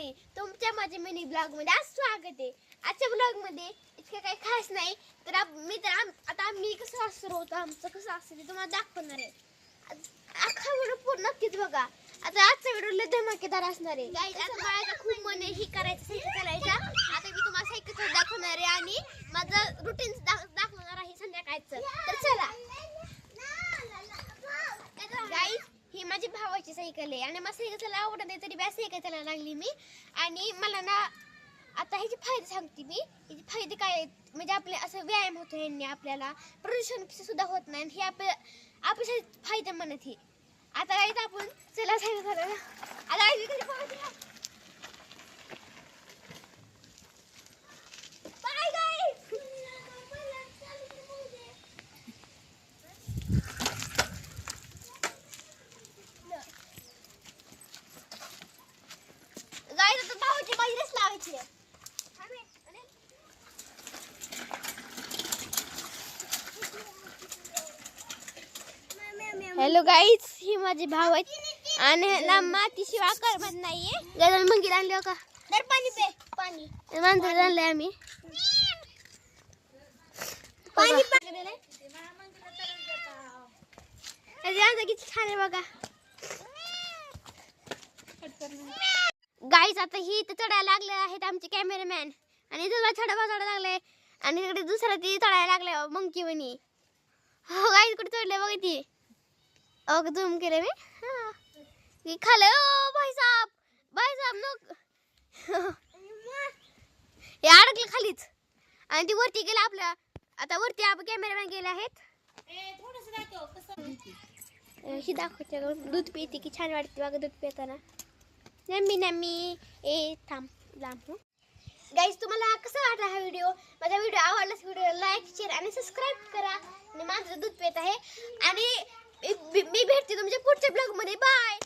मंडळी, तुमच्या माझ्या मिनी ब्लॉग मध्ये आज स्वागत आहे. आजच्या ब्लॉग मध्ये इतकं काही खास नाही, तर आता आम्ही कसं असं होतं, आमचं कसं असतं ते तुम्हाला दाखवणार आहे. अख्खा व्हिडिओ पूर्ण नक्कीच बघा. आता आजचा व्हिडिओ लय धमाकेदार असणार आहे. गाईज आता मला खूप मन आहे ही करायचं, सायकल चालायचा. आता मी तुम्हाला सायकल दाखवणार आहे आणि माझं रुटीन दाखवणार आहे संध्याकाळचं. तर चला गाईज, ही माझी भावाची सायकल आहे आणि मला सायकल चालायला आवडत नाही, तरी बॅस सायकल चालायला लागली मी. आणि मला ना आता ह्याचे फायदे सांगते मी. ह्याचे फायदे काय आहेत म्हणजे आपले असं व्यायाम होतो, ह्यांनी आपल्याला प्रदूषण सुद्धा होत नाही. हे आपल्या फायदे म्हणत हे. आता काय आपण चला सायकल चालायला. आता बाय गाईज. गाईज आता भावाची माझी रेस लावायची आहे. हॅलो गाईज, ही माझी भाव आहेत आणि ह्याला मातीशी आकार बंद नाहीये. गजानन मंगीर आणले का? तर पाणी पे, पाणी मांजर आणलंय आम्ही. पाणी किती छान आहे बघा. गाईज आता ही इथं चढायला लागले आहेत आमचे कॅमेरामॅन आणि तुला चढायला लागले आणि तिकडे दुसरा ती चढायला लागले मंकी वनी. हो गाईज, कुठे चढले बघा ती. अग झूम केले मी खाले. ओ भाई साहब नको. हे अडकलं खालीच आणि ती वरती गेला आपल्या. आता वरती आपण कॅमेरामॅन गेले आहेत. ही दाखवते दूध पिते की छान वाटते बघा दूध पिताना. नम्मी नम्मी ए थांब लांब. गाईज, तुम्हाला कसा वाटला हा व्हिडिओ? माझा व्हिडिओ आवडलाच व्हिडिओ लाईक शेअर आणि सबस्क्राईब करा. आणि माझं दूध पित आहे आणि मी भेटते तुमच्या पुढच्या ब्लॉग मध्ये. बाय.